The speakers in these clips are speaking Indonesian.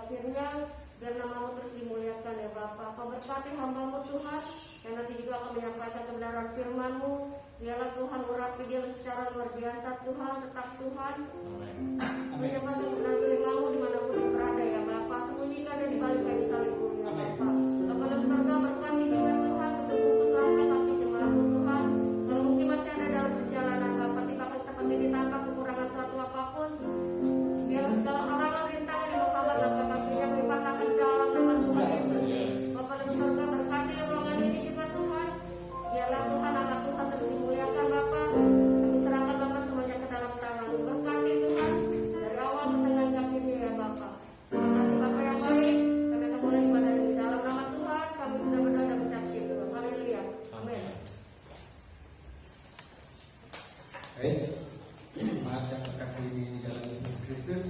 firman, biar nama-Mu terus dimuliakan ya Bapa. Kau berkati hamba-Mu Tuhan, yang nanti juga akan menyampaikan kebenaran firman-Mu. Biarlah Tuhan urapi dia secara luar biasa Tuhan, tetap Tuhan menyampaikan kebenaran firman-Mu dimanapun dia berada ya Bapa. Sembunyikan dia di balik kayu salib-Mu ya Bapa. Bapa dalam surga berkati juga Tuhan untuk bungkus langkah kaki jemaat-Mu Tuhan. Kalau mungkin masih ada dalam perjalanan Bapa, tidak akan tepat ditangkap kekurangan suatu apapun. Biarlah segala halangan rintangan yang menghambat langkah kakinya kami patahkan dalam nama Tuhan Yesus. Bapa dalam surga berkati ruangan ini juga Tuhan. Biarlah Tuhan anak Tuhan terus dimuliakan Bapa. Kami serahkan Bapa semuanya ke dalam tangan. Berkati Tuhan dari awal ke tengah akhirnya ya Bapa. Terima kasih Bapa yang baik. Kami akan mulai ibadah ini dalam nama Tuhan. Kami sudah berdoa dan mengucap syukur. Haleluya. Amin. Baik, maaf yang terkasih di dalam Yesus Kristus.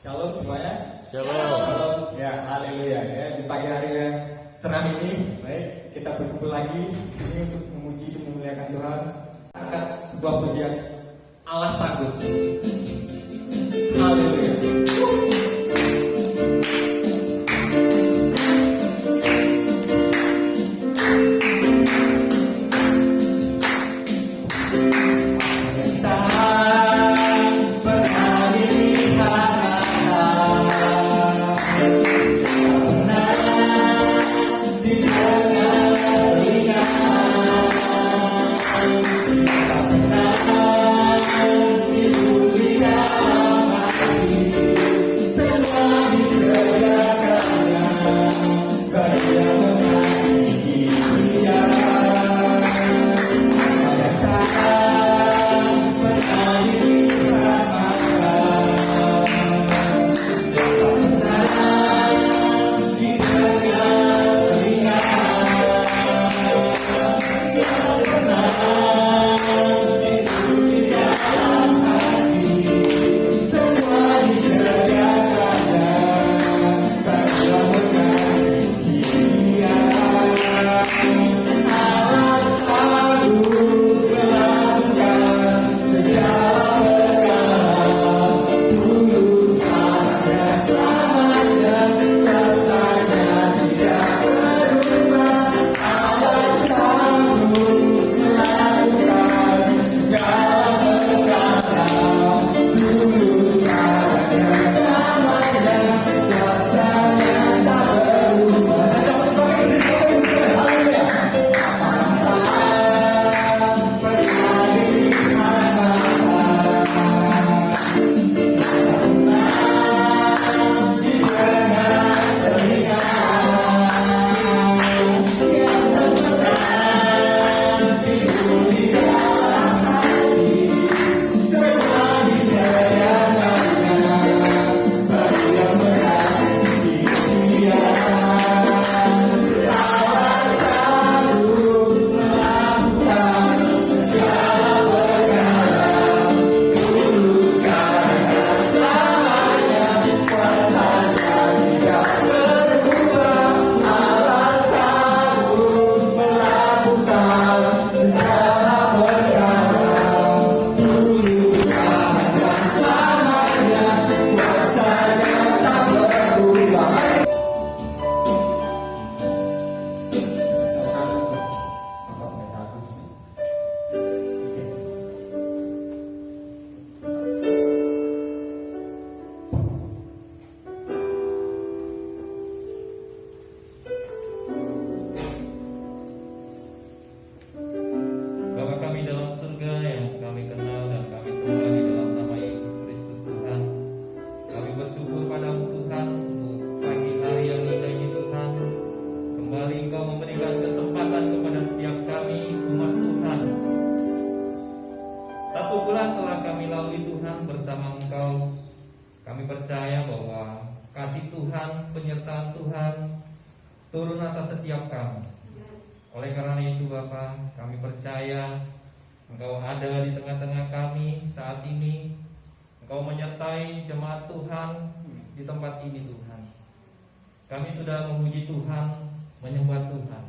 Shalom semuanya. Shalom. Ya, haleluya. Ya, di pagi hari yang cerah ini, baik, kita berkumpul lagi di sini untuk memuji dan memuliakan Tuhan. Angkat sebuah pujian, Allah sanggup. Haleluya. turun atas setiap kami. Oleh karena itu Bapa, kami percaya Engkau ada di tengah-tengah kami saat ini. Engkau menyertai jemaat Tuhan di tempat ini Tuhan. Kami sudah memuji Tuhan, menyembah Tuhan.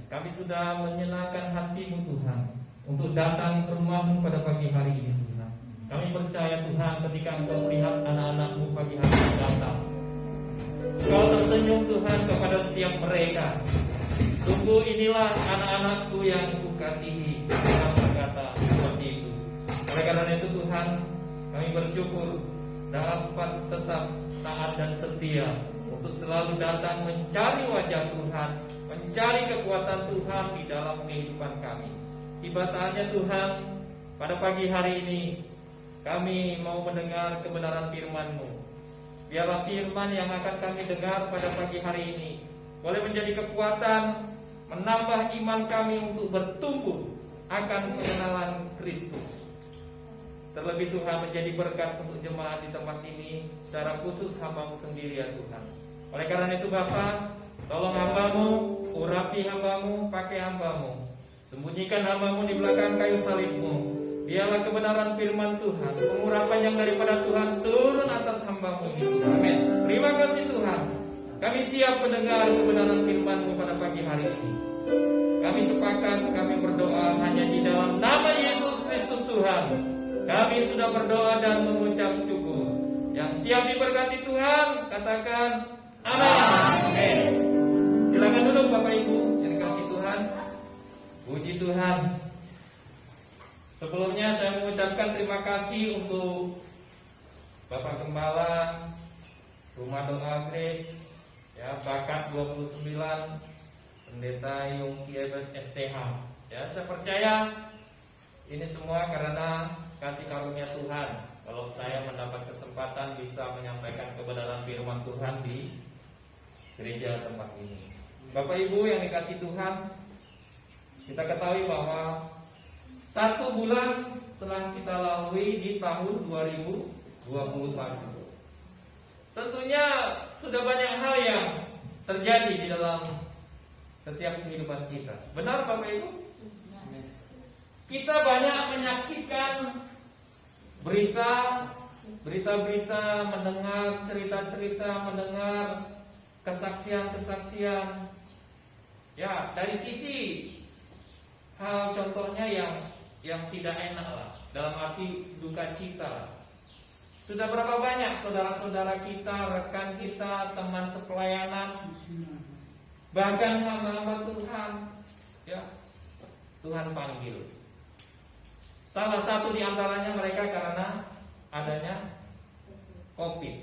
Kami sudah menyenangkan hati-Mu Tuhan untuk datang ke rumah-Mu pada pagi hari ini Tuhan. Kami percaya Tuhan ketika Engkau melihat anak-anak-Mu pagi hari ini datang, Engkau tersenyum Tuhan kepada setiap mereka. Sungguh inilah anak-anak-Ku yang Kukasihi. Tuhan berkata seperti itu. Oleh karena itu Tuhan, kami bersyukur dapat tetap taat dan setia untuk selalu datang mencari wajah Tuhan, mencari kekuatan Tuhan di dalam kehidupan kami. Tiba saatnya Tuhan, pada pagi hari ini kami mau mendengar kebenaran firman-Mu. Biarlah firman yang akan kami dengar pada pagi hari ini boleh menjadi kekuatan, menambah iman kami untuk bertumbuh akan pengenalan Kristus. Terlebih Tuhan menjadi berkat untuk jemaat di tempat ini, secara khusus hamba-Mu sendiri ya Tuhan. Oleh karena itu Bapa, tolong hamba-Mu, urapi hamba-Mu, pakai hamba-Mu. Sembunyikan hamba-Mu di belakang kayu salib-Mu. Biarlah kebenaran firman Tuhan, pengurapan yang daripada Tuhan turun atas hamba-Mu ini. Amin. Terima kasih Tuhan. Kami siap mendengar kebenaran firman-Mu pada pagi hari ini. Kami sepakat, kami berdoa hanya di dalam nama Yesus Kristus Tuhan. Kami sudah berdoa dan mengucap syukur. Yang siap diberkati Tuhan, katakan amin. Silakan duduk Bapak Ibu yang dikasihi Tuhan. Puji Tuhan. Sebelumnya saya mengucapkan terima kasih untuk Bapak Gembala Rumah Doa Grace, ya, Bakat 29, Pendeta Yongki Ebert STH. Ya, saya percaya ini semua karena kasih karunia Tuhan. Kalau saya mendapat kesempatan bisa menyampaikan kebenaran firman Tuhan di gereja tempat ini. Bapak Ibu yang dikasihi Tuhan, kita ketahui bahwa 1 bulan telah kita lalui di tahun 2021. Tentunya sudah banyak hal yang terjadi di dalam setiap kehidupan kita. Benar Bapak Ibu? Kita banyak menyaksikan berita-berita, mendengar cerita-cerita, mendengar kesaksian-kesaksian. Ya, dari sisi hal contohnya yang tidak enak lah, dalam arti duka cita. Sudah berapa banyak saudara-saudara kita, rekan kita, teman sepelayanan, bahkan hamba-hamba Tuhan, ya, Tuhan panggil. Salah satu di antaranya mereka karena adanya COVID.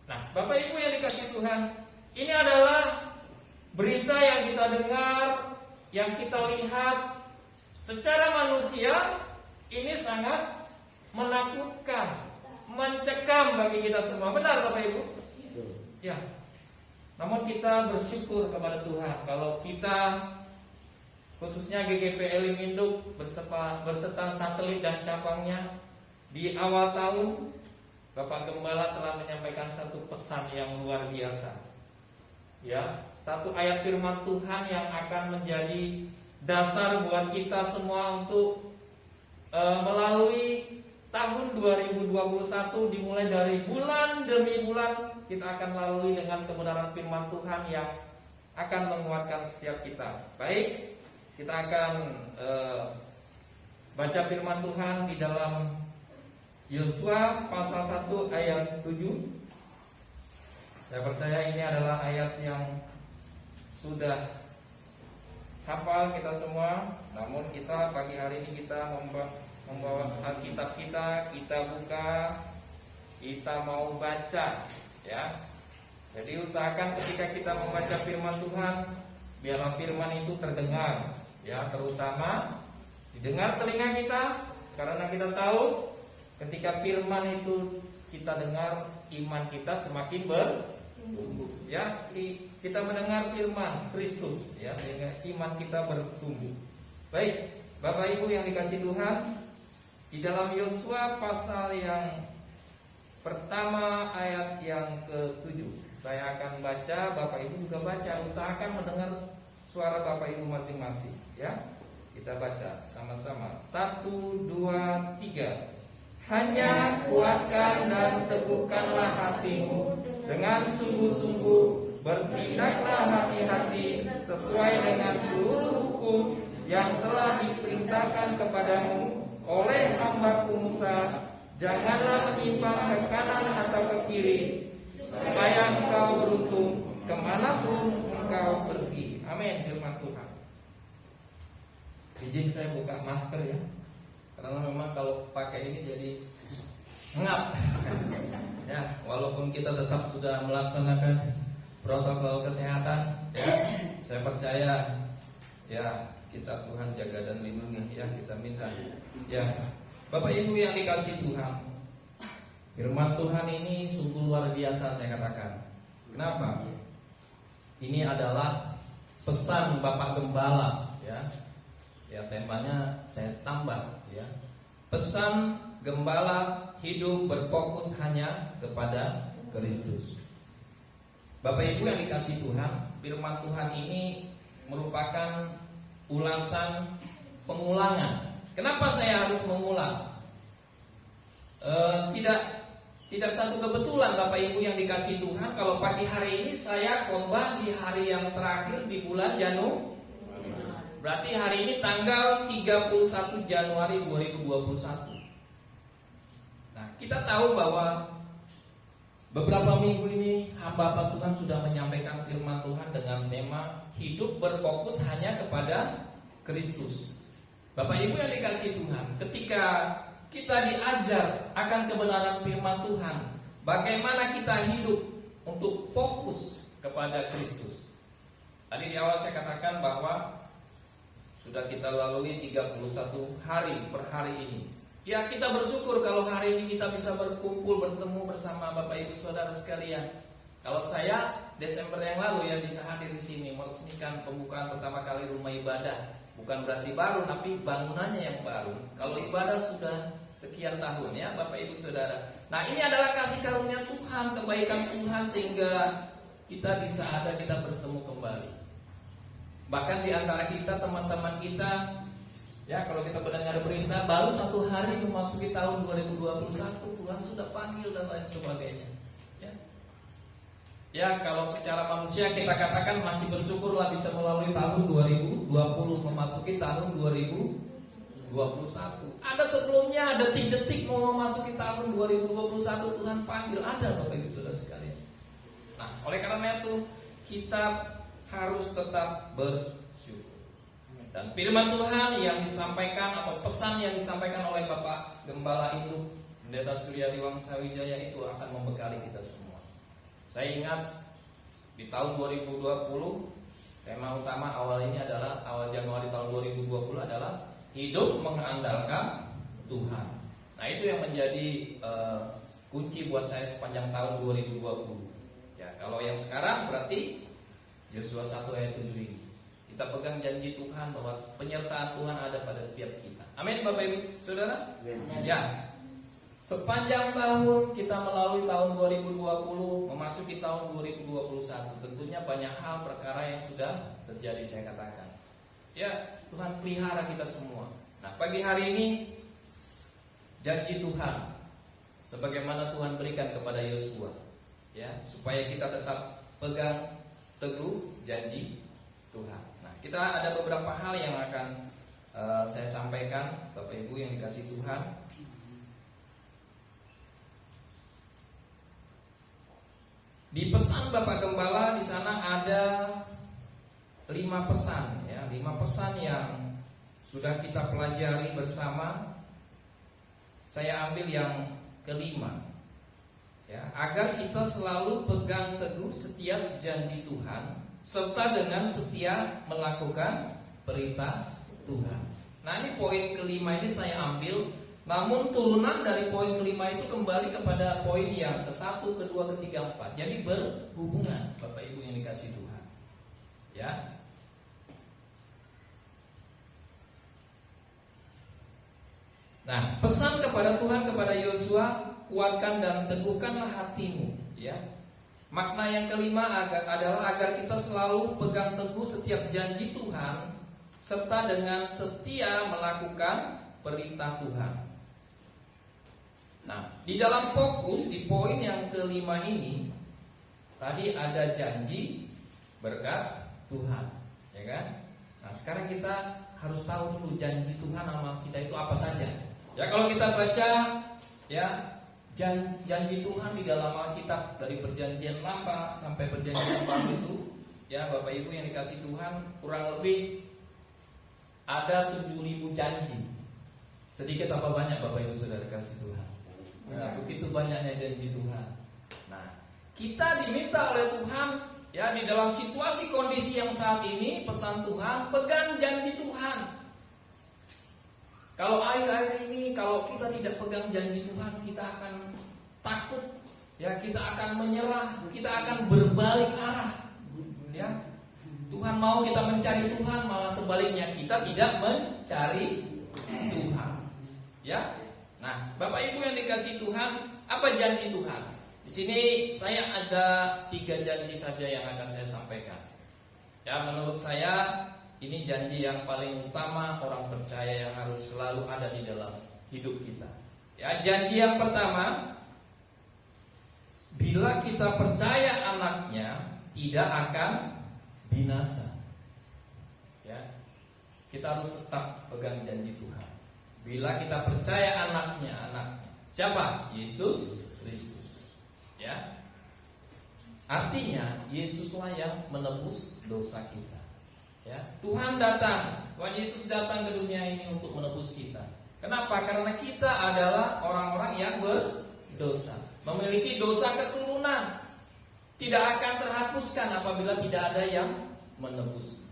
Nah, Bapak Ibu yang dikasihi Tuhan, ini adalah berita yang kita dengar, yang kita lihat. Secara manusia ini sangat menakutkan, mencekam bagi kita semua. Benar Bapak Ibu? Ya. Namun kita bersyukur kepada Tuhan kalau kita, khususnya GGPL Induk berserta satelit dan cabangnya, di awal tahun Bapak Gembala telah menyampaikan satu pesan yang luar biasa. Ya, satu ayat firman Tuhan yang akan menjadi dasar buat kita semua untuk melalui tahun 2021, dimulai dari bulan demi bulan kita akan lalui dengan kebenaran firman Tuhan yang akan menguatkan setiap kita. Baik, kita akan baca firman Tuhan di dalam Yosua pasal 1 ayat 7. Saya percaya ini adalah ayat yang sudah hafal kita semua. Namun kita pagi hari ini kita membawa Alkitab kita buka, kita mau baca, ya. Jadi usahakan ketika kita membaca firman Tuhan, biarlah firman itu terdengar, ya, terutama didengar telinga kita, karena kita tahu ketika firman itu kita dengar, iman kita semakin bertumbuh, ya. Kita mendengar firman Kristus, ya, sehingga iman kita bertumbuh. Baik, Bapak Ibu yang dikasihi Tuhan, di dalam Yosua pasal yang pertama ayat yang ke-7, saya akan baca, Bapak Ibu juga baca. Usahakan mendengar suara Bapak Ibu masing-masing, ya. Kita baca sama-sama. 1, 2, 3. Hanya kuatkan dan teguhkanlah hatimu dengan sungguh-sungguh, bertindaklah hati-hati sesuai dengan seluruh hukum yang telah diperintahkan kepadamu oleh hamba-Ku Musa Janganlah menyimpang ke kanan atau ke kiri, supaya engkau beruntung kemanapun engkau pergi. Amin, firman Tuhan. Izin saya buka masker ya, karena memang kalau pakai ini jadi ngap. Ya, walaupun kita tetap sudah melaksanakan protokol kesehatan, ya, saya percaya ya kita Tuhan jaga dan lindungi, ya kita minta. Ya, Bapak Ibu yang dikasih Tuhan, firman Tuhan ini sungguh luar biasa saya katakan. Kenapa? Ini adalah pesan Bapak Gembala, ya. Ya, temanya saya tambah, ya. Pesan Gembala hidup berfokus hanya kepada Kristus. Bapak Ibu yang dikasih Tuhan, firman Tuhan ini merupakan ulasan pengulangan. Kenapa saya harus mengulang? Tidak satu kebetulan Bapak Ibu yang dikasih Tuhan, kalau pagi hari ini saya khotbah di hari yang terakhir di bulan Januari. Berarti hari ini tanggal 31 Januari 2021. Nah, kita tahu bahwa beberapa minggu ini hamba Tuhan sudah menyampaikan firman Tuhan dengan tema hidup berfokus hanya kepada Kristus. Bapak Ibu yang dikasih Tuhan, ketika kita diajar akan kebenaran firman Tuhan, bagaimana kita hidup untuk fokus kepada Kristus. Tadi di awal saya katakan bahwa sudah kita lalui 31 hari per hari ini. Ya, kita bersyukur kalau hari ini kita bisa berkumpul bertemu bersama Bapak Ibu Saudara sekalian. Kalau saya Desember yang lalu ya bisa hadir di sini meresmikan pembukaan pertama kali rumah ibadah. Bukan berarti baru, tapi bangunannya yang baru. Kalau ibadah sudah sekian tahun ya Bapak Ibu Saudara. Nah, ini adalah kasih karunia Tuhan, kebaikan Tuhan sehingga kita bisa ada, kita bertemu kembali. Bahkan di antara kita, teman-teman kita, ya kalau kita mendengar berita baru 1 hari memasuki tahun 2021, Tuhan sudah panggil dan lain sebagainya. Ya, kalau secara manusia kita katakan masih bersyukurlah bisa melalui tahun 2020 memasuki tahun 2021. Ada sebelumnya detik-detik mau memasuki tahun 2021 Tuhan panggil, ada Bapak Ibu Saudara sekalian. Nah, oleh karena itu kita harus tetap bersyukur. Dan firman Tuhan yang disampaikan atau pesan yang disampaikan oleh Bapak Gembala itu Pendeta Suryadi Wangsawijaya itu akan membekali kita semua. Saya ingat di tahun 2020 tema utama awal ini adalah awal Januari tahun 2020 adalah hidup mengandalkan Tuhan. Nah, itu yang menjadi kunci buat saya sepanjang tahun 2020. Ya, kalau yang sekarang berarti Yosua 1 ayat 7 ini. Kita pegang janji Tuhan bahwa penyertaan Tuhan ada pada setiap kita. Amin Bapak Ibu Saudara? Ya. Sepanjang tahun kita melalui tahun 2020 memasuki tahun 2021, tentunya banyak hal perkara yang sudah terjadi saya katakan. Ya, Tuhan pelihara kita semua. Nah, pagi hari ini janji Tuhan sebagaimana Tuhan berikan kepada Yosua, ya, supaya kita tetap pegang teguh janji Tuhan. Nah, kita ada beberapa hal yang akan saya sampaikan Bapak Ibu yang dikasih Tuhan. Di pesan Bapak Gembala di sana ada 5 pesan, ya, 5 pesan yang sudah kita pelajari bersama. Saya ambil yang kelima, ya, agar kita selalu pegang teguh setiap janji Tuhan serta dengan setia melakukan perintah Tuhan. Nah, ini poin kelima ini saya ambil. Namun turunan dari poin kelima itu kembali kepada poin yang ke-1, ke-2, ke-3, 4. Jadi berhubungan Bapak Ibu yang dikasih Tuhan. Ya. Nah, pesan kepada Tuhan kepada Yosua, kuatkan dan teguhkanlah hatimu, ya. Makna yang kelima adalah agar kita selalu pegang teguh setiap janji Tuhan serta dengan setia melakukan perintah Tuhan. Nah, di dalam fokus di poin yang kelima ini tadi ada janji berkat Tuhan, ya kan? Nah, sekarang kita harus tahu dulu janji Tuhan sama kita itu apa saja. Ya, kalau kita baca Ya, janji Tuhan di dalam Alkitab dari perjanjian lama sampai perjanjian baru itu, ya Bapak Ibu yang dikasih Tuhan, kurang lebih ada 7.000 janji. Sedikit apa banyak Bapak Ibu sudah dikasih Tuhan? Nah, begitu banyaknya janji Tuhan. Nah, kita diminta oleh Tuhan, ya di dalam situasi kondisi yang saat ini, pesan Tuhan, pegang janji Tuhan. Kalau akhir-akhir ini, kalau kita tidak pegang janji Tuhan, kita akan takut, ya kita akan menyerah, kita akan berbalik arah, ya. Tuhan mau kita mencari Tuhan, malah sebaliknya kita tidak mencari Tuhan, ya. Nah, Bapak Ibu yang dikasih Tuhan, apa janji Tuhan? Di sini saya ada 3 janji saja yang akan saya sampaikan. Ya, menurut saya ini janji yang paling utama orang percaya yang harus selalu ada di dalam hidup kita. Ya, janji yang pertama, bila kita percaya anaknya tidak akan binasa. Ya, kita harus tetap pegang janji Tuhan. Bila kita percaya anaknya, siapa? Yesus Kristus. Ya, artinya Yesuslah yang menebus dosa kita. Ya, Tuhan datang, Tuhan Yesus datang ke dunia ini untuk menebus kita. Kenapa? Karena kita adalah orang-orang yang berdosa, memiliki dosa keturunan, tidak akan terhapuskan apabila tidak ada yang menebus.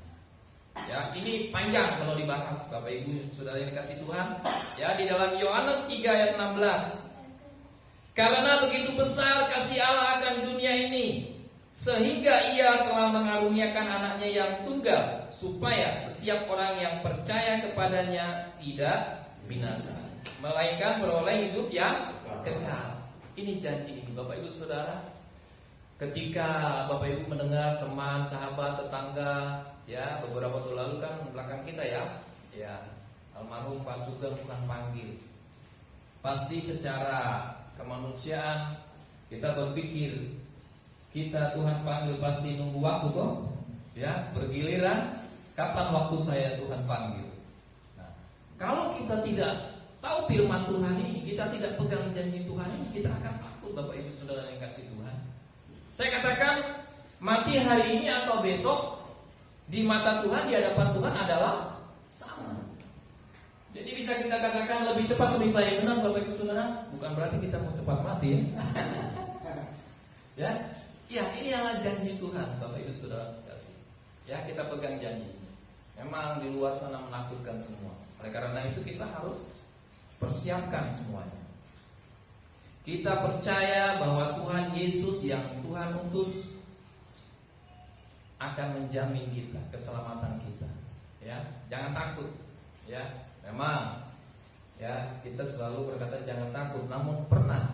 Ya, ini panjang kalau dibahas Bapak Ibu Saudara yang dikasih Tuhan. Ya, di dalam Yohanes 3 ayat 16. Karena begitu besar kasih Allah akan dunia ini, sehingga ia telah mengaruniakan anaknya yang tunggal, supaya setiap orang yang percaya kepadanya tidak binasa, melainkan beroleh hidup yang kekal. Ini janji ini Bapak Ibu Saudara. Ketika Bapak Ibu mendengar teman, sahabat, tetangga, ya beberapa waktu lalu kan belakang kita ya almarhum Pak Sugeng Tuhan panggil. Pasti secara kemanusiaan kita berpikir, kita Tuhan panggil pasti nunggu waktu kok, ya bergiliran. Kapan waktu saya Tuhan panggil? Nah, kalau kita tidak tahu firman Tuhan ini, kita tidak pegang janji Tuhan ini, kita akan takut Bapak Ibu Saudara yang kasih Tuhan. Saya katakan mati hari ini atau besok di mata Tuhan, di hadapan Tuhan adalah sama. Jadi bisa kita katakan lebih cepat lebih baik, benar Bapak Ibu Saudara. Bukan berarti kita mau cepat mati. Ya. Ya, ini adalah janji Tuhan, Bapak Ibu Saudara kasih. Ya, kita pegang janji. Memang di luar sana menakutkan semua. Oleh karena itu kita harus persiapkan semuanya. Kita percaya bahwa Tuhan Yesus yang Tuhan utus akan menjamin kita, keselamatan kita. Ya, jangan takut. Ya, memang ya kita selalu berkata jangan takut, namun pernah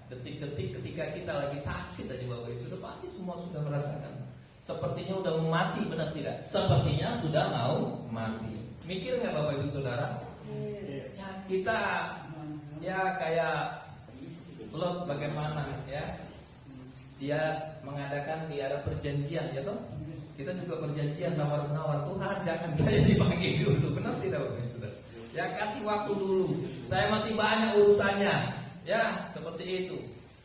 detik-detik ketika kita lagi sakit aja Bapak Ibu sudah pasti semua sudah merasakan sepertinya udah mau mati, benar tidak? Sepertinya sudah mau mati. Mikir nggak Bapak Ibu Saudara? Ya kita ya kayak Lot bagaimana ya? Dia mengadakan ada perjanjian ya toh? Kita juga perjanjian tawar-menawar, Tuhan jangan saya dipanggil dulu, benar tidak Bapak Ibu Saudara? Ya kasih waktu dulu, saya masih banyak urusannya. Ya, seperti itu.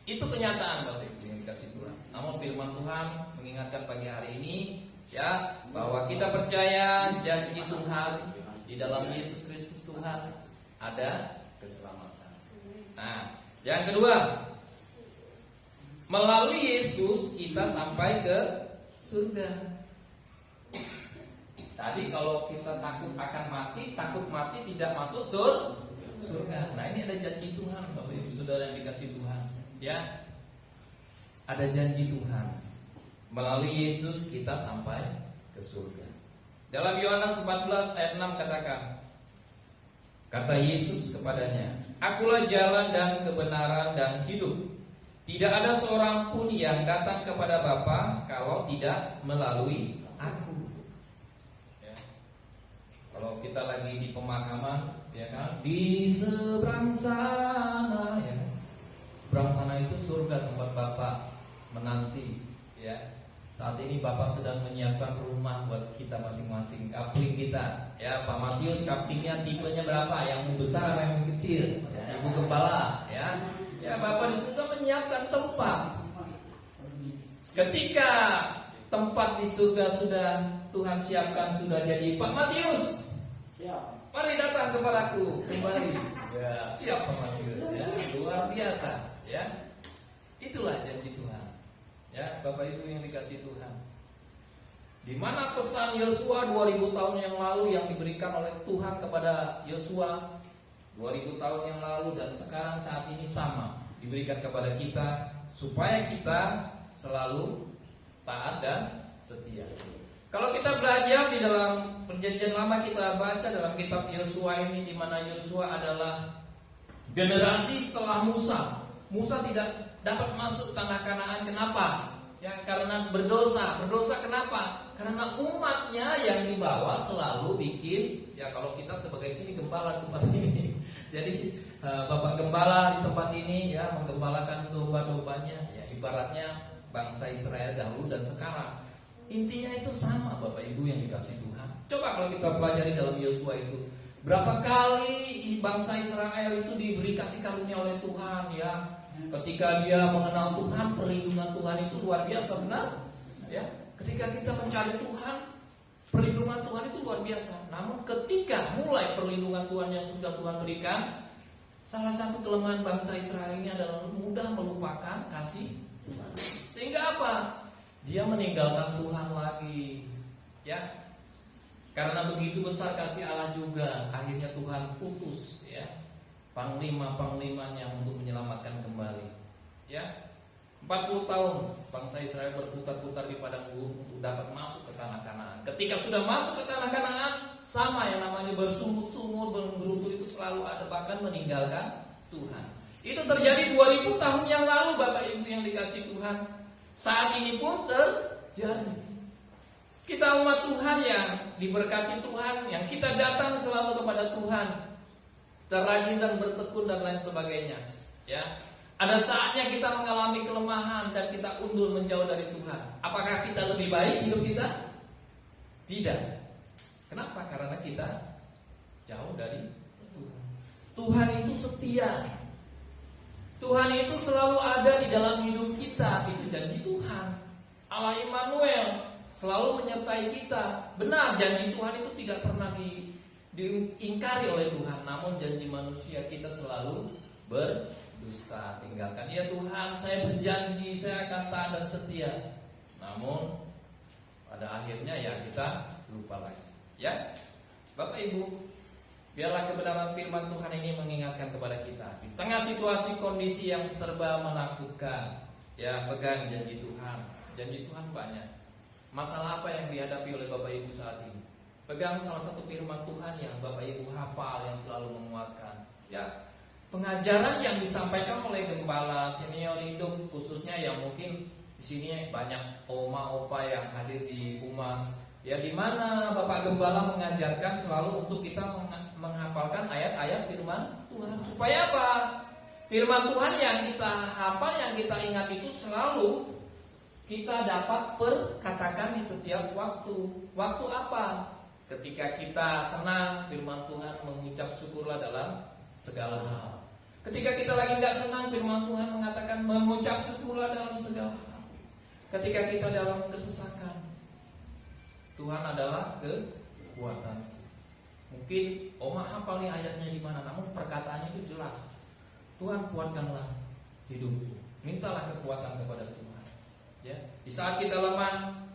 Itu kenyataan Bapak Ibu yang dikasih Tuhan. Namun firman Tuhan mengingatkan pagi hari ini ya bahwa kita percaya janji Tuhan di dalam Yesus Kristus Tuhan ada keselamatan. Nah, yang kedua, melalui Yesus kita sampai ke surga. Tadi kalau kita takut akan mati, takut mati tidak masuk surga. Nah, ini ada janji Tuhan Bapak Ibu Saudara yang dikasih Tuhan. Ya. Ada janji Tuhan. Melalui Yesus kita sampai ke surga. Dalam Yohanes 14 ayat 6 katakan, kata Yesus kepadanya, Akulah jalan dan kebenaran dan hidup. Tidak ada seorang pun yang datang kepada Bapa kalau tidak melalui Aku. Ya. Kalau kita lagi di pemakaman, ya kan, di seberang sana, ya. Seberang sana itu surga tempat Bapa menanti, ya. Saat ini Bapak sedang menyiapkan rumah buat kita masing-masing, kapling kita. Ya, Pak Matius kaplingnya tipenya berapa? Yang besar, yang kecil? Ya, Ibu Gembala, ya. Ya, Bapak di surga menyiapkan tempat. Ketika tempat di surga sudah Tuhan siapkan, sudah jadi, Pak Matius, Siap. mari datang kepadaku kembali. Ya, siap Pak Matius. Ya, luar biasa. Ya, itulah janji Tuhan. Ya, Bapak Ibu yang dikasih Tuhan. Di mana pesan Yosua 2000 tahun yang lalu yang diberikan oleh Tuhan kepada Yosua 2000 tahun yang lalu dan sekarang saat ini sama diberikan kepada kita supaya kita selalu taat dan setia. Kalau kita belajar di dalam Perjanjian Lama, kita baca dalam kitab Yosua ini, di mana Yosua adalah generasi setelah Musa. Musa tidak dapat masuk tanah Kanaan. Kenapa? Ya, karena berdosa. Berdosa kenapa? Karena umatnya yang dibawa selalu bikin, ya kalau kita sebagai sini gembala tempat ini. Jadi Bapak Gembala di tempat ini ya menggembalakan domba-dombanya. Ya, ibaratnya bangsa Israel dahulu dan sekarang. Intinya itu sama Bapak Ibu yang dikasih Tuhan. Coba kalau kita pelajari dalam Yosua itu, berapa kali bangsa Israel itu diberi kasih karunia oleh Tuhan ya. Ketika dia mengenal Tuhan, perlindungan Tuhan itu luar biasa, benar? Ya, ketika kita mencari Tuhan, perlindungan Tuhan itu luar biasa. Namun ketika mulai perlindungan Tuhan yang sudah Tuhan berikan, salah satu kelemahan bangsa Israel ini adalah mudah melupakan kasih Tuhan. Sehingga apa? Dia meninggalkan Tuhan lagi. Ya, karena begitu besar kasih Allah juga, akhirnya Tuhan putus ya panglima-panglimanya untuk menyelamatkan kembali. Ya, 40 tahun bangsa Israel berputar-putar di padang gurun untuk dapat masuk ke tanah Kanaan. Ketika sudah masuk ke tanah Kanaan, sama yang namanya bersumur-sumur, bergerutu itu selalu ada, bahkan meninggalkan Tuhan. Itu terjadi 2000 tahun yang lalu Bapak Ibu yang dikasih Tuhan. Saat ini pun terjadi. Kita umat Tuhan yang diberkati Tuhan, yang kita datang selalu kepada Tuhan, terrajin dan bertekun dan lain sebagainya. Ya, ada saatnya kita mengalami kelemahan dan kita undur menjauh dari Tuhan. Apakah kita lebih baik hidup kita? Tidak. Kenapa? Karena kita jauh dari Tuhan. Tuhan itu setia. Tuhan itu selalu ada di dalam hidup kita. Itu janji Tuhan. Allah Immanuel selalu menyertai kita. Benar, janji Tuhan itu tidak pernah diingkari oleh Tuhan. Namun janji manusia kita selalu berdusta. Tinggalkan, ya Tuhan, saya berjanji saya akan taat dan setia. Namun pada akhirnya ya kita lupa lagi. Ya, Bapak Ibu, biarlah kebenaran firman Tuhan ini mengingatkan kepada kita di tengah situasi kondisi yang serba menakutkan. Ya, pegang janji Tuhan. Janji Tuhan banyak. Masalah apa yang dihadapi oleh Bapak Ibu saat ini? Pegang salah satu firman Tuhan yang Bapak Ibu hafal, yang selalu menguatkan. Ya, pengajaran yang disampaikan oleh gembala senior hidup, khususnya yang mungkin di sini banyak oma opa yang hadir di UMAS. Ya, di mana Bapak Gembala mengajarkan selalu untuk kita menghafalkan ayat-ayat firman Tuhan. Supaya apa? Firman Tuhan yang kita hafal, yang kita ingat itu selalu kita dapat perkatakan di setiap waktu. Waktu apa? Ketika kita senang, firman Tuhan mengucap syukurlah dalam segala hal. Ketika kita lagi nggak senang, firman Tuhan mengatakan mengucap syukurlah dalam segala hal. Ketika kita dalam kesesakan, Tuhan adalah kekuatan. Mungkin oma hafal nih ayatnya di mana, namun perkataannya itu jelas. Tuhan, kuatkanlah hidupku. Mintalah kekuatan kepada Tuhan. Ya, di saat kita lemah,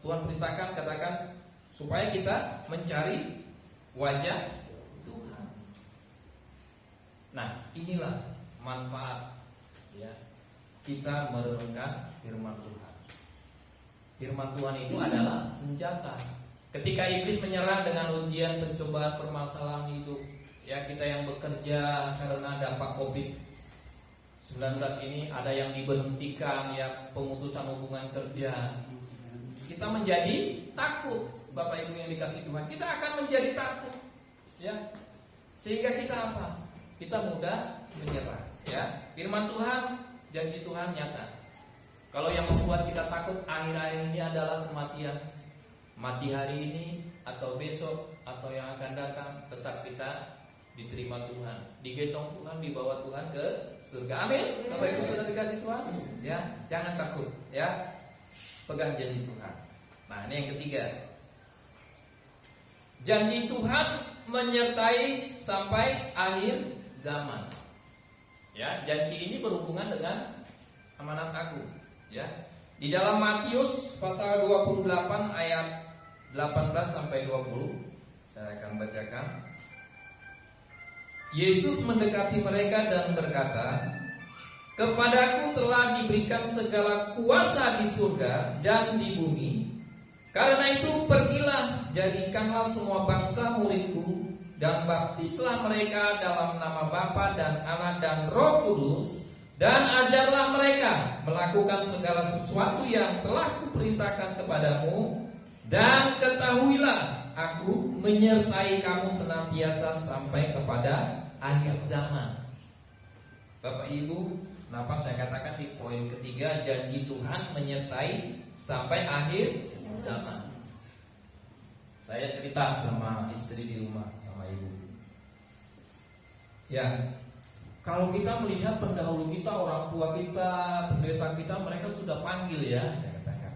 Tuhan perintahkan, katakan supaya kita mencari wajah Tuhan. Nah, inilah manfaat ya kita merenungkan firman Tuhan. Firman Tuhan itu adalah senjata. Ketika iblis menyerang dengan ujian, pencobaan, permasalahan hidup, ya kita yang bekerja karena dampak COVID-19 ini, ada yang diberhentikan, ya pemutusan hubungan kerja, kita menjadi takut. Bapak Ibu yang dikasih Tuhan, kita akan menjadi takut, ya, sehingga kita apa? Kita mudah menyerah. Ya, firman Tuhan, janji Tuhan nyata. Kalau yang membuat kita takut akhir-akhir ini adalah kematian. Mati hari ini atau besok atau yang akan datang, tetap kita diterima Tuhan, digendong Tuhan, dibawa Tuhan ke surga. Amin. Bapak Ibu sudah dikasih Tuhan, ya, jangan takut, ya, pegang janji Tuhan. Nah, ini yang ketiga, janji Tuhan menyertai sampai akhir zaman. Ya, janji ini berhubungan dengan amanat agung. Ya, di dalam Matius pasal 28 ayat 18 sampai 20, saya akan bacakan. Yesus mendekati mereka dan berkata, "Kepadaku telah diberikan segala kuasa di surga dan di bumi. Karena itu pergilah, jadikanlah semua bangsa muridku, dan baptislah mereka dalam nama Bapa dan Anak dan Roh Kudus, dan ajarlah mereka melakukan segala sesuatu yang telah kuperintahkan kepadamu, dan ketahuilah Aku menyertai kamu senantiasa sampai kepada akhir zaman." Bapak Ibu, kenapa saya katakan di poin ketiga, janji Tuhan menyertai sampai akhir zaman. Saya cerita sama istri di rumah, sama ibu. Ya, kalau kita melihat pendahulu kita, orang tua kita, pendeta kita, mereka sudah panggil, ya, saya katakan.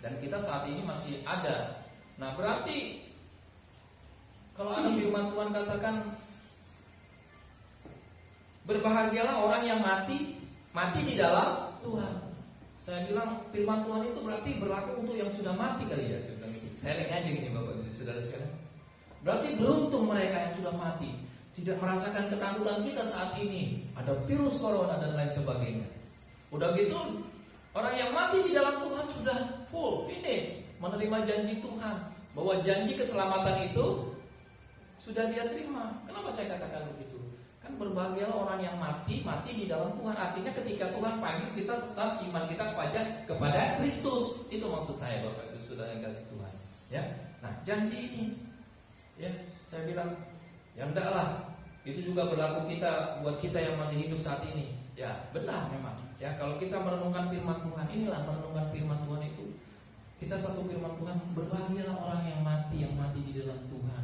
Dan kita saat ini masih ada. Nah, berarti kalau ada firman Tuhan katakan, berbahagialah orang yang mati di dalam Tuhan. Saya bilang firman Tuhan itu berarti berlaku untuk yang sudah mati kali ya. Saya aja gini Bapak Ibu Saudara sekalian. Berarti beruntung mereka yang sudah mati, tidak merasakan ketakutan kita saat ini. Ada virus corona dan lain sebagainya. Udah gitu, orang yang mati di dalam Tuhan sudah full, finish, menerima janji Tuhan, bahwa janji keselamatan itu sudah dia terima. Kenapa saya katakan begitu? Kan berbahagialah orang yang mati di dalam Tuhan. Artinya ketika Tuhan panggil, kita tetap iman kita kepada Kristus. Itu maksud saya Bapak Ibu Saudara yang kasih Tuhan. Ya, nah janji ini, ya, saya bilang, ya enggaklah. Itu juga berlaku buat kita yang masih hidup saat ini. Ya, benar memang. Ya, kalau kita merenungkan firman Tuhan, inilah merenungkan firman Tuhan itu. Kita satu firman Tuhan, berbahagialah orang yang mati di dalam Tuhan.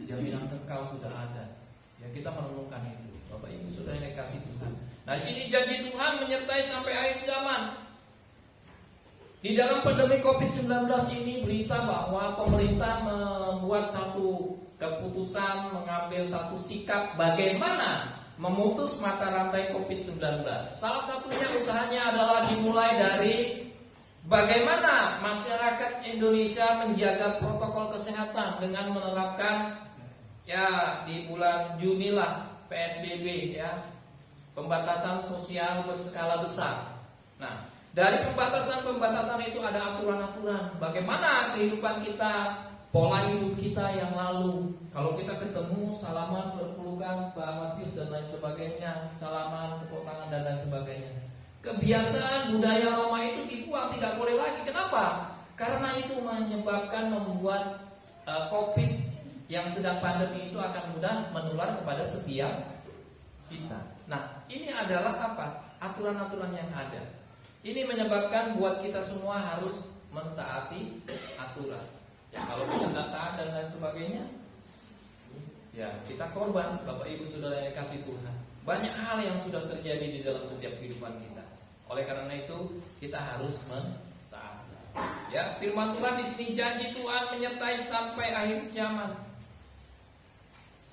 Jaminan kekal sudah ada. Ya, kita merenungkan itu. Bapak Ibu Saudara yang kasih Tuhan. Nah, di sini janji Tuhan menyertai sampai akhir zaman. Di dalam pandemi COVID-19 ini, berita bahwa pemerintah membuat satu keputusan, mengambil satu sikap bagaimana memutus mata rantai COVID-19. Salah satunya usahanya adalah dimulai dari bagaimana masyarakat Indonesia menjaga protokol kesehatan dengan menerapkan, ya, di bulan Juni lah, PSBB, ya, pembatasan sosial berskala besar. Nah, dari pembatasan itu ada aturan-aturan bagaimana kehidupan kita, pola hidup kita yang lalu. Kalau kita ketemu, salaman, berpelukan, Pak Matius dan lain sebagainya, salaman, tepuk tangan dan lain sebagainya. Kebiasaan budaya lama itu dibuang, tidak boleh lagi. Kenapa? Karena itu membuat COVID yang sedang pandemi itu akan mudah menular kepada setiap kita. Nah, ini adalah apa? Aturan-aturan yang ada. Ini menyebabkan buat kita semua harus mentaati aturan. Ya, kalau kita tidak taat dan lain sebagainya, ya kita korban. Bapak Ibu Saudara yang kasih Tuhan, banyak hal yang sudah terjadi di dalam setiap kehidupan kita. Oleh karena itu kita harus mentaati. Ya, firman Tuhan di sini, janji Tuhan menyertai sampai akhir zaman.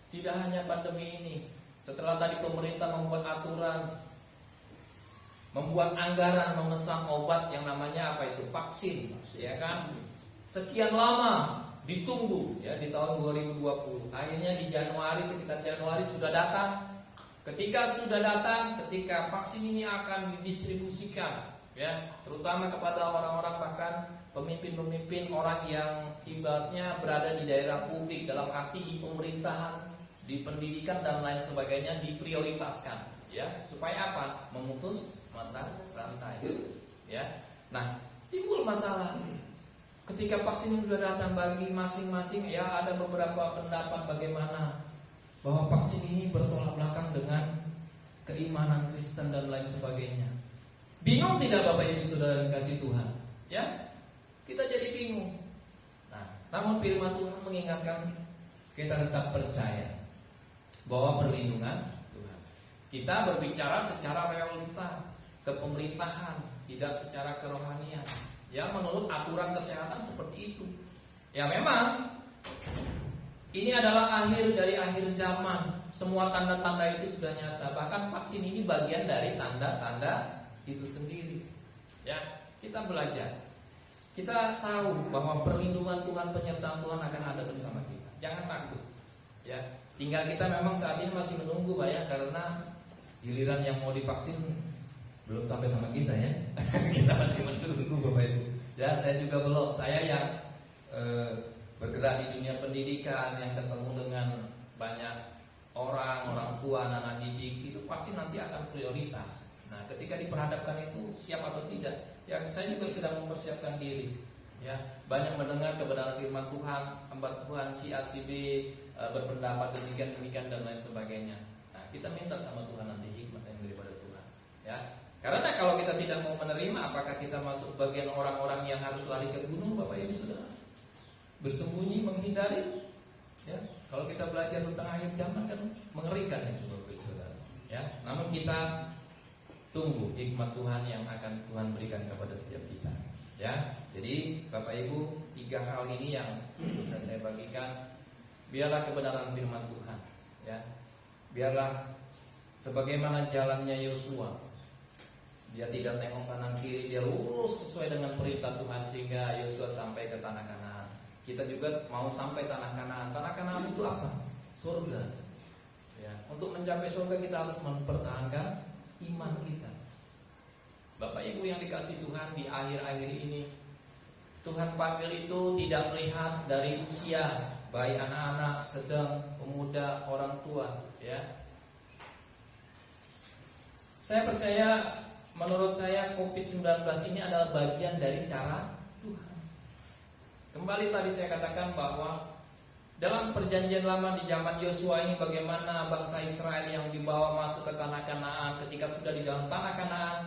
Tidak hanya pandemi ini. Setelah tadi pemerintah membuat aturan, membuat anggaran, memesan obat yang namanya apa itu? Vaksin, ya kan? Sekian lama ditunggu, ya, di tahun 2020. Akhirnya di Januari, sekitar Januari sudah datang. Ketika sudah datang, ketika vaksin ini akan didistribusikan, ya, terutama kepada orang-orang, bahkan pemimpin-pemimpin, orang yang ibaratnya berada di daerah publik, dalam arti di pemerintahan, di pendidikan dan lain sebagainya, diprioritaskan, ya, supaya apa? Memutus mata rantai, ya. Nah, timbul masalah ketika vaksin sudah datang bagi masing-masing, ya, ada beberapa pendapat bagaimana bahwa vaksin ini bertolak belakang dengan keimanan Kristen dan lain sebagainya. Bingung tidak Bapak Ibu Saudara kasih Tuhan? Ya, kita jadi bingung. Nah, namun firman Tuhan mengingatkan kita tetap percaya bahwa perlindungan Tuhan. Kita berbicara secara realita kepemerintahan, tidak secara kerohanian. Ya, menurut aturan kesehatan seperti itu. Ya memang ini adalah akhir dari akhir zaman. Semua tanda-tanda itu sudah nyata. Bahkan vaksin ini bagian dari tanda-tanda itu sendiri. Ya, kita belajar. Kita tahu bahwa perlindungan Tuhan, penyertaan Tuhan akan ada bersama kita. Jangan takut. Ya, tinggal kita memang saat ini masih menunggu Pak ya, karena giliran yang mau divaksin belum sampai sama kita ya. Kita masih menunggu Bapak Ibu. Ya, saya juga belum. Saya yang bergerak di dunia pendidikan, yang ketemu dengan banyak orang tua, anak didik, itu pasti nanti akan prioritas. Nah, ketika diperhadapkan itu siap atau tidak, ya saya juga sedang mempersiapkan diri. Ya, banyak mendengar kebenaran firman Tuhan, hamba Tuhan si A si B berpendapat demikian dan lain sebagainya. Nah, kita minta sama Tuhan nanti hikmat yang daripada Tuhan. Ya, karena kalau kita tidak mau menerima, apakah kita masuk bagian orang-orang yang harus lari ke gunung, Bapak Ibu Saudara? Bersembunyi, menghindari. Ya, kalau kita belajar tentang akhir zaman kan mengerikan itu Bapak Ibu Saudara. Ya, namun kita tunggu hikmat Tuhan yang akan Tuhan berikan kepada setiap kita. Ya, jadi Bapak Ibu, 3 hal ini yang bisa saya bagikan. Biarlah kebenaran firman Tuhan. Ya, biarlah sebagaimana jalannya Yosua. Dia tidak tengok kanan kiri, dia lurus sesuai dengan perintah Tuhan sehingga Yosua sampai ke tanah Kanaan. Kita juga mau sampai tanah Kanaan. Tanah Kanaan itu apa? Surga. Ya, untuk mencapai surga kita harus mempertahankan iman kita. Bapak Ibu yang dikasih Tuhan, di akhir-akhir ini Tuhan panggil itu tidak melihat dari usia, baik anak-anak, sedang, pemuda, orang tua. Ya, saya percaya, menurut saya COVID-19 ini adalah bagian dari cara Tuhan. Kembali tadi saya katakan bahwa dalam perjanjian lama di zaman Yosua ini, bagaimana bangsa Israel yang dibawa masuk ke tanah Kanaan, ketika sudah di dalam tanah Kanaan,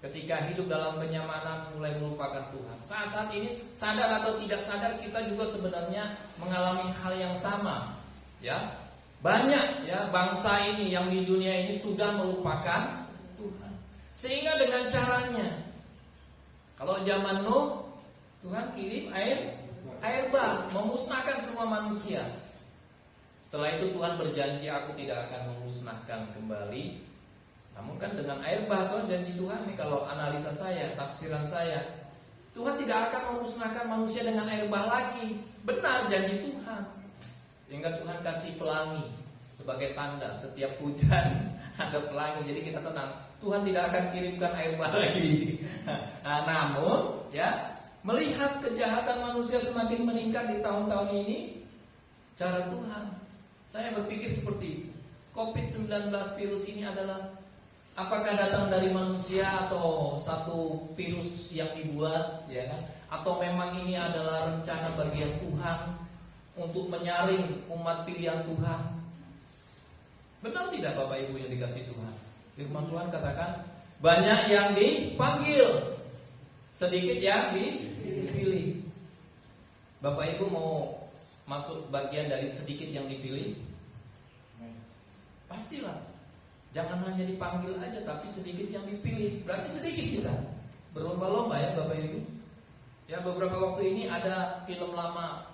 ketika hidup dalam kenyamanan, mulai melupakan Tuhan. Saat-saat ini sadar atau tidak sadar, kita juga sebenarnya mengalami hal yang sama. Ya, banyak ya bangsa ini yang di dunia ini sudah melupakan Tuhan. Sehingga dengan caranya, kalau zaman Nuh, Tuhan kirim air bah, memusnahkan semua manusia. Setelah itu Tuhan berjanji, aku tidak akan memusnahkan kembali. Namun kan dengan air bah, kan janji Tuhan nih, kalau analisa saya, tafsiran saya, Tuhan tidak akan memusnahkan manusia dengan air bah lagi. Benar janji Tuhan. Sehingga Tuhan kasih pelangi sebagai tanda setiap hujan ada pelangi. Jadi kita tenang, Tuhan tidak akan kirimkan air bah lagi. Nah, namun ya, melihat kejahatan manusia semakin meningkat di tahun-tahun ini, cara Tuhan, saya berpikir seperti itu. COVID-19 virus ini adalah apakah datang dari manusia atau satu virus yang dibuat, ya kan? Atau memang ini adalah rencana bagian Tuhan untuk menyaring umat pilihan Tuhan? Benar tidak Bapak Ibu yang dikasih Tuhan? Firman Tuhan katakan, banyak yang dipanggil, sedikit yang dipilih. Bapak Ibu mau masuk bagian dari sedikit yang dipilih? Pastilah. Jangan hanya dipanggil aja, tapi sedikit yang dipilih. Berarti sedikit kita berlomba-lomba ya Bapak Ibu. Ya, beberapa waktu ini ada film lama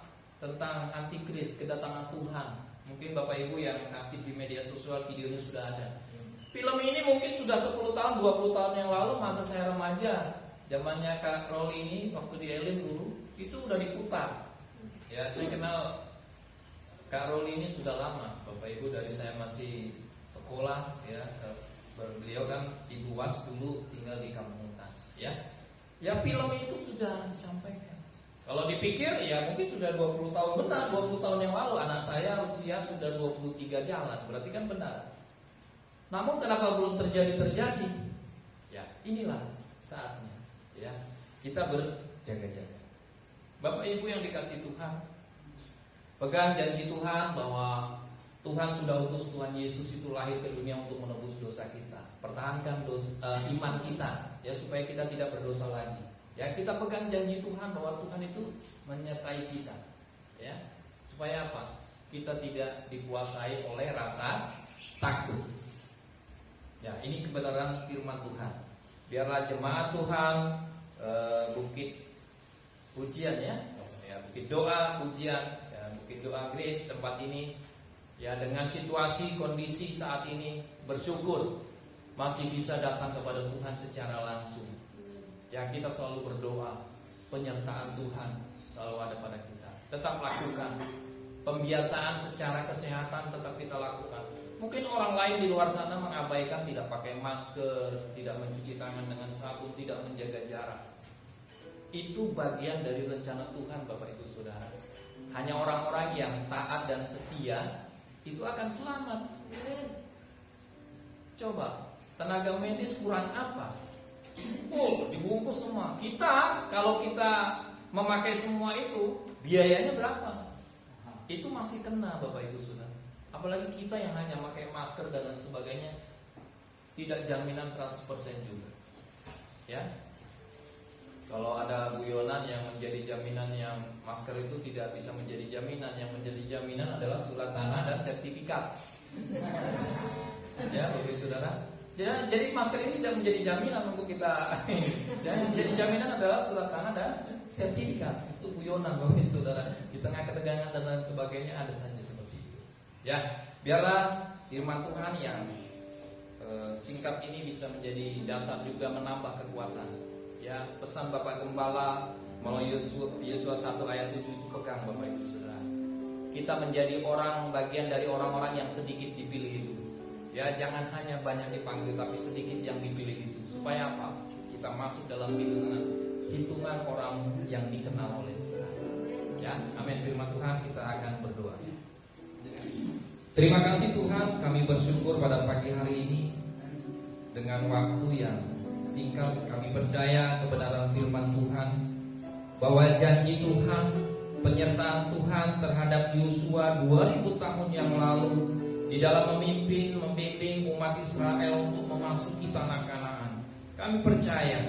tentang antikris, kedatangan Tuhan. Mungkin Bapak Ibu yang aktif di media sosial, videonya sudah ada. Film ini mungkin sudah 10 tahun, 20 tahun yang lalu, masa saya remaja, zamannya Kak Rolly ini waktu di Elim dulu, itu udah diputar. Ya, saya kenal Kak Rolly ini sudah lama, Bapak Ibu, dari saya masih sekolah ya. Beliau kan Ibu Was dulu tinggal di Kampung Hutan. Ya. Ya, film itu sudah disampaikan. Kalau dipikir ya mungkin sudah 20 tahun, benar 20 tahun yang lalu anak saya usia sudah 23 jalan, berarti kan benar. Namun kenapa belum terjadi? Ya, inilah saatnya ya. Kita berjaga-jaga. Bapak Ibu yang dikasih Tuhan, pegang janji Tuhan bahwa Tuhan sudah utus Tuhan Yesus itu lahir ke dunia untuk menebus dosa kita. pertahankan iman kita, ya, supaya kita tidak berdosa lagi. Ya, kita pegang janji Tuhan bahwa Tuhan itu menyertai kita, ya, supaya apa? Kita tidak dikuasai oleh rasa takut. Ya, ini kebenaran firman Tuhan. Biarlah jemaat Tuhan, bukit pujian, ya, bukit doa pujian, ya, bukit doa grace tempat ini, ya, dengan situasi kondisi saat ini bersyukur masih bisa datang kepada Tuhan secara langsung. Ya, kita selalu berdoa, penyertaan Tuhan selalu ada pada kita. Tetap lakukan pembiasaan secara kesehatan, tetap kita lakukan. Mungkin orang lain di luar sana mengabaikan, tidak pakai masker, tidak mencuci tangan dengan sabun, tidak menjaga jarak. Itu bagian dari rencana Tuhan, Bapak Ibu Saudara. Hanya orang-orang yang taat dan setia itu akan selamat. Coba, tenaga medis kurang apa? Dibungkus semua. Kalau kita memakai semua itu, biayanya berapa? Itu masih kena, Bapak Ibu Saudara. Apalagi kita yang hanya pakai masker dan lain sebagainya, tidak jaminan 100% juga. Ya. Kalau ada guyonan yang menjadi jaminan, yang masker itu tidak bisa menjadi jaminan. Yang menjadi jaminan adalah surat tanah dan sertifikat. Ya, Bapak Ibu Saudara. Jadi masker ini tidak menjadi jaminan untuk kita. Yang menjadi jaminan adalah surat tanah dan sertifikat. Itu guyonan, Bapak Ibu Saudara. Di tengah ketegangan dan lain sebagainya ada saja seperti itu. Ya, biarlah firman Tuhan yang singkat ini bisa menjadi dasar juga menambah kekuatan. Ya, pesan Bapak Gembala melalui Yosua 1 ayat 7 itu pegang, Bapak Ibu Saudara. Kita menjadi bagian dari orang-orang yang sedikit dipilih itu. Ya, jangan hanya banyak dipanggil tapi sedikit yang dipilih itu. Supaya apa? Kita masuk dalam hitungan orang yang dikenal oleh Tuhan. Ya, amin. Firman Tuhan, kita akan berdoa. Terima kasih Tuhan, kami bersyukur pada pagi hari ini dengan waktu yang singkat. Kami percaya kebenaran firman Tuhan, bahwa janji Tuhan, penyertaan Tuhan terhadap Yosua 2000 tahun yang lalu di dalam membimbing umat Israel untuk memasuki tanah Kanaan. Kami percaya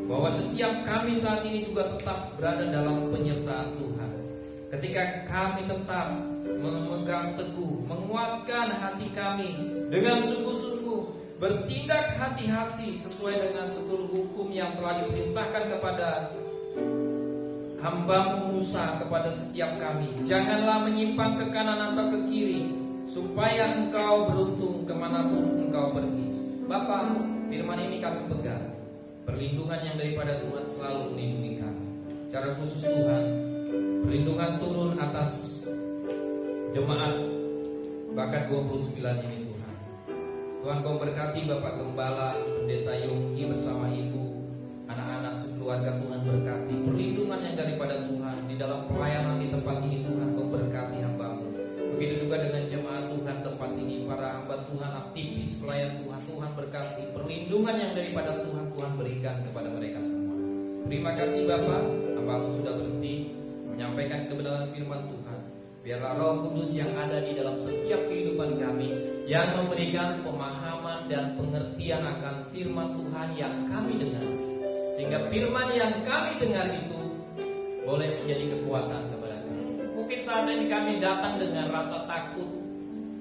bahwa setiap kami saat ini juga tetap berada dalam penyertaan Tuhan. Ketika kami tetap memegang teguh, menguatkan hati kami dengan sungguh-sungguh, bertindak hati-hati sesuai dengan seluruh hukum yang telah diperintahkan kepada hamba-Mu Musa kepada setiap kami. Janganlah menyimpang ke kanan atau ke kiri, supaya engkau beruntung kemanapun engkau pergi. Bapa, firman ini kami pegang. Perlindungan yang daripada Tuhan selalu melindungi kami. Cara khusus Tuhan, perlindungan turun atas jemaat Bakat 29 ini Tuhan. Tuhan, Kau berkati Bapak Gembala, Pendeta Yongki bersama Ibu, anak-anak sekeluarga. Tuhan berkati perlindungan yang daripada Tuhan di dalam pelayanan di tempat ini. Tuhan, Kau berkati hamba-Mu. Begitu juga dengan jemaat Tuhan tempat ini, para hamba Tuhan, aktivis pelayan Tuhan. Tuhan berkati perlindungan yang daripada Tuhan, Tuhan berikan kepada mereka semua. Terima kasih Bapak, hamba-Mu sudah berhenti menyampaikan kebenaran firman Tuhan. Biarlah Roh Kudus yang ada di dalam setiap kehidupan kami, yang memberikan pemahaman dan pengertian akan firman Tuhan yang kami dengar, sehingga firman yang kami dengar itu boleh menjadi kekuatan kepada kami. Mungkin saat ini kami datang dengan rasa takut,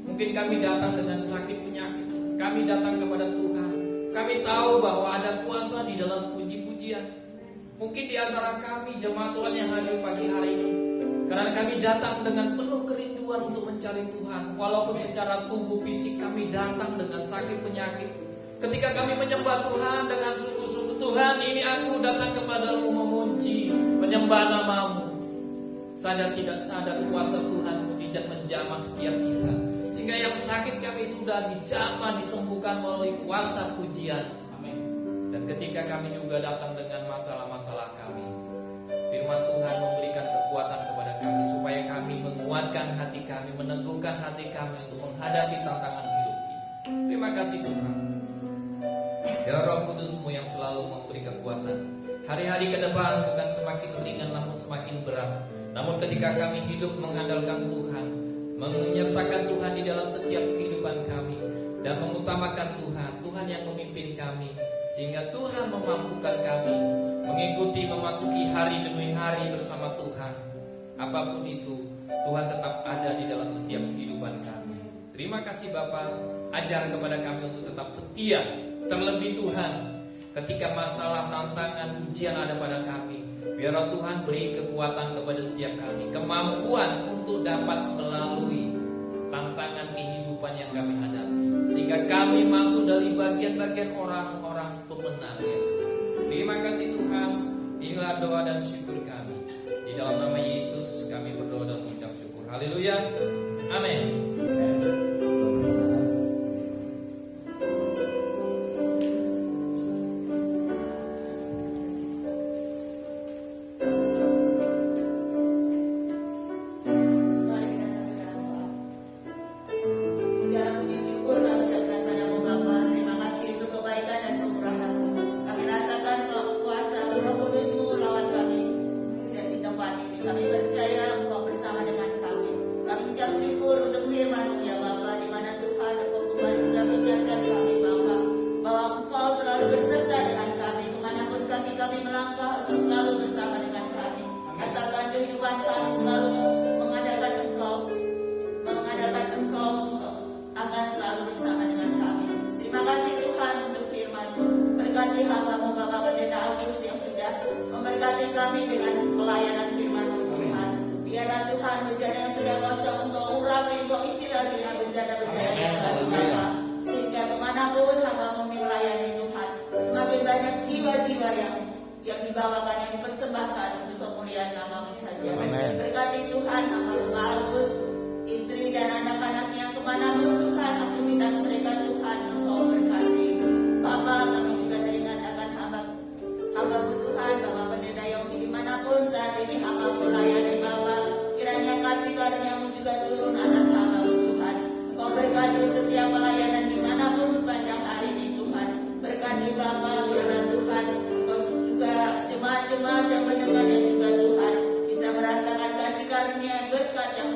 mungkin kami datang dengan sakit penyakit, kami datang kepada Tuhan. Kami tahu bahwa ada kuasa di dalam puji-pujian. Mungkin di antara kami jemaat Tuhan yang hadir pagi hari ini, karena kami datang dengan penuh kerinduan untuk mencari Tuhan. Walaupun secara tubuh fisik kami datang dengan sakit penyakit, ketika kami menyembah Tuhan dengan sungguh-sungguh, Tuhan, ini aku datang kepadamu memuji, menyembah nama-Mu. Sadar tidak sadar kuasa Tuhan mujizat menjamah setiap kita, sehingga yang sakit kami sudah dijamah, disembuhkan melalui kuasa pujian. Amin. Dan ketika kami juga datang dengan masalah-masalah kami, firman Tuhan memberikan kekuatan kepada kami, supaya kami menguatkan hati kami, meneguhkan hati kami untuk menghadapi tantangan hidup ini. Terima kasih Tuhan. Ya Roh Kudus-Mu yang selalu memberi kekuatan. Hari-hari ke depan bukan semakin ringan namun semakin berat. Namun ketika kami hidup mengandalkan Tuhan, menyertakan Tuhan di dalam setiap kehidupan kami, dan mengutamakan Tuhan, Tuhan yang memimpin memimpin kami, sehingga Tuhan memampukan kami mengikuti memasuki hari demi hari bersama Tuhan. Apapun itu, Tuhan tetap ada di dalam setiap kehidupan kami. Terima kasih Bapa, ajar kepada kami untuk tetap setia. Terlebih Tuhan, ketika masalah, tantangan, ujian ada pada kami, biarlah Tuhan beri kekuatan kepada setiap kami, kemampuan untuk dapat melalui tantangan kehidupan yang kami hadapi, sehingga kami masuk dari bagian-bagian orang-orang pemenang ya Tuhan. Terima kasih Tuhan. Inilah doa dan syukur kami. Di dalam nama Yesus kami berdoa dan mengucap syukur. Haleluya. Amin. Kami percaya Engkau bersama dengan kami. Kami ucap syukur untuk firman-Mu ya Bapa, di mana Tuhan Engkau kembali sudah mengingatkan kami Bapa, bahwa Engkau selalu berserta dengan kami. Kemanapun kami melangkah, Engkau selalu bersama dengan kami. Asalkan kehidupan kami selalu mengandalkan Engkau akan selalu bersama dengan kami. Terima kasih Tuhan untuk firman-Mu. Berkati hamba-Mu Bapak Pendeta Agus yang sudah memberkati kami dengan pelayanan firman-Mu Tuhan. Biarlah Tuhan bejana yang sudah kosong Engkau urapi, Engkau isi lagi dengan bejana-bejana yang baru Bapa, sehingga kemanapun hamba-Mu melayani Tuhan, semakin banyak jiwa-jiwa yang dibawakan, yang dipersembahkan untuk kemuliaan nama-Mu saja. Berkati Tuhan hamba-Mu Agus, istri dan anak-anaknya, kemanapun Tuhan aktivitas mereka Tuhan Engkau berkati. Bapa, kami juga teringat akan hamba-Mu Tuhan, Bapak Pendeta Yongki, dimanapun saat ini hamba-Mu layani Bapa, kiranya kasih karunia-Mu juga turun atas hamba-Mu Tuhan. Engkau berkati setiap pelayanan dimanapun sepanjang hari ini Tuhan. Berkati Bapa, biarlah Tuhan Engkau juga jemaat-jemaat yang mendengarnya juga Tuhan bisa merasakan kasih karunia yang berkat yang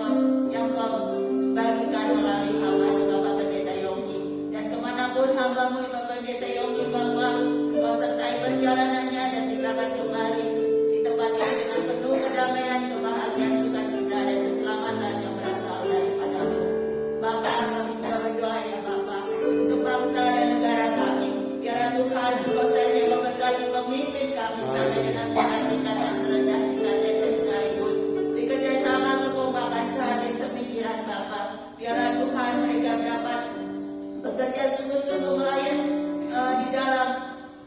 Kau bagikan melalui hamba-Mu Bapak Pendeta Yongki. Dan kemanapun hamba-Mu Bapak Pendeta Yongki Bapa, Engkau sertai perjalanannya dan tibakan kembali di tempat ini dengan penuh kedamaian, kebahagiaan, sukacita dan keselamatan yang berasal daripada-Mu. Bapa, kami juga berdoa ya Bapa untuk bangsa dan negara kami. Biarlah Tuhan Engkau saja yang memberkati pemimpin kami sampai dengan tingkat yang terendah, tingkat tetes sekalipun. Bekerja sama kekompakan sehati semikiran Bapa. Biarlah Tuhan mereka dapat bekerja sungguh-sungguh melayan di dalam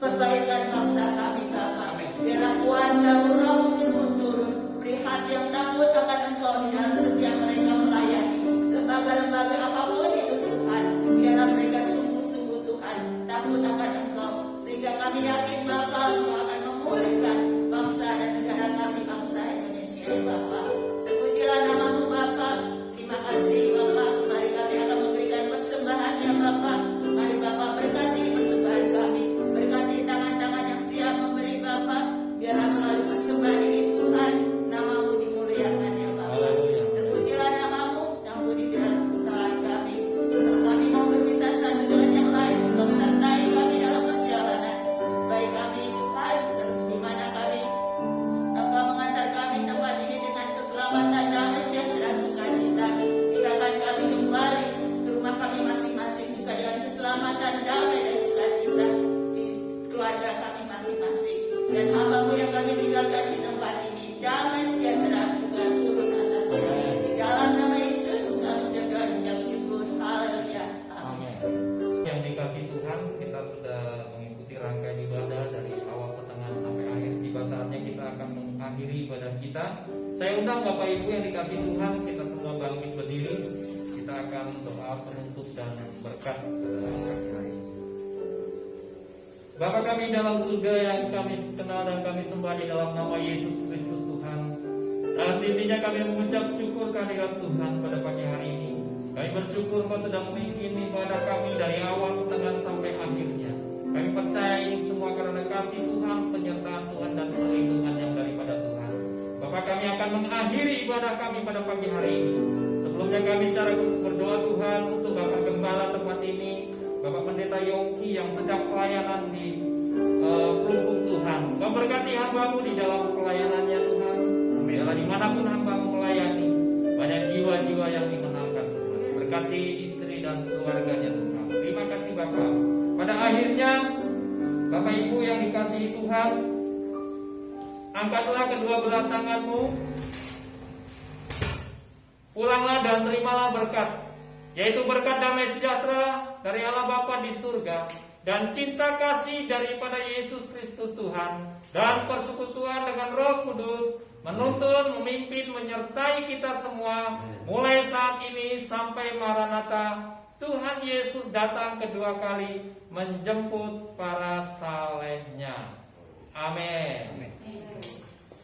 perbaikan bangsa kami Bapa. Biarlah kuasa Roh Kudus turun, beri hati yang takut akan Engkau di dalam setiap mereka melayani lembaga-lembaga apapun itu Tuhan. Biarlah mereka sungguh-sungguh Tuhan takut akan Engkau, sehingga kami yakin Bapa Engkau akan memulihkan bangsa dan negara kami, bangsa Indonesia ya Bapa. Terpujilah nama-Mu Bapa. Terima kasih Bapa. Mari kami akan memberikan persembahan ya Bapa. Mari Bapa berkati persembahan kami, berkati tangan-tangan yang siap memberi Bapa. Biarlah melalui persembahan ini Tuhan nama-Mu dimuliakan ya Bapa. Terpujilah nama-Mu yang budi dalam kesalahan kami. Kalau kami mau berpisah satu dengan yang lain, Engkau sertai kami dalam perjalanan. Baik kami Tuhan, di mana kami Engkau mengantar kami tempat ini dengan keselamatan, damai sejahtera, sukacita. Tinggalkan kami kembali ke rumah kami masing-masing juga dengan keselamatan, damai dan sukacita di keluarga kami masing-masing. Dan hamba-Mu yang kami tinggalkan di tempat ini, damai sejahtera juga turun atasnya. Di dalam nama Yesus kami sudah berdoa dan ucap syukur. Haleluya. Amin. Yang dikasih Tuhan, kita sudah mengikuti rangkaian ibadah dari awal pertengahan sampai akhir. Tiba saatnya kita akan mengakhiri ibadah kita. Saya undang Bapak Ibu yang dikasih Tuhan, kita semua bangkit berdiri. Kita akan doa penutup dan berkat pada pagi hari ini. Bapa kami dalam surga yang kami kenal dan kami sembah di dalam nama Yesus Kristus Tuhan. Dan intinya kami mengucap syukur kehadirat Tuhan pada pagi hari ini. Kami bersyukur Kau sedang memimpin ibadah kami dari awal pertengahan sampai akhirnya. Kami percaya ini semua karena kasih Tuhan, penyertaan Tuhan dan perlindungan yang daripada Tuhan. Bapak, kami akan mengakhiri ibadah kami pada pagi hari ini. Sebelumnya kami secara khusus berdoa Tuhan untuk Bapak Gembala tempat ini, Bapak Pendeta Yongki yang sedang pelayanan di Pelungkung Tuhan. Kau berkati hamba-Mu di dalam pelayanannya Tuhan. Biarlah dimanapun hamba-Mu melayani, banyak jiwa-jiwa yang dimenangkan Tuhan. Berkati istri dan keluarganya Tuhan. Terima kasih Bapak. Pada akhirnya Bapak Ibu yang dikasihi Tuhan, angkatlah kedua belah tangan-Mu, pulanglah dan terimalah berkat, yaitu berkat damai sejahtera dari Allah Bapa di surga, dan cinta kasih daripada Yesus Kristus Tuhan, dan persekutuan dengan Roh Kudus, menuntun, memimpin, menyertai kita semua, mulai saat ini sampai Maranatha, Tuhan Yesus datang kedua kali menjemput para salehnya. Amin. Amen.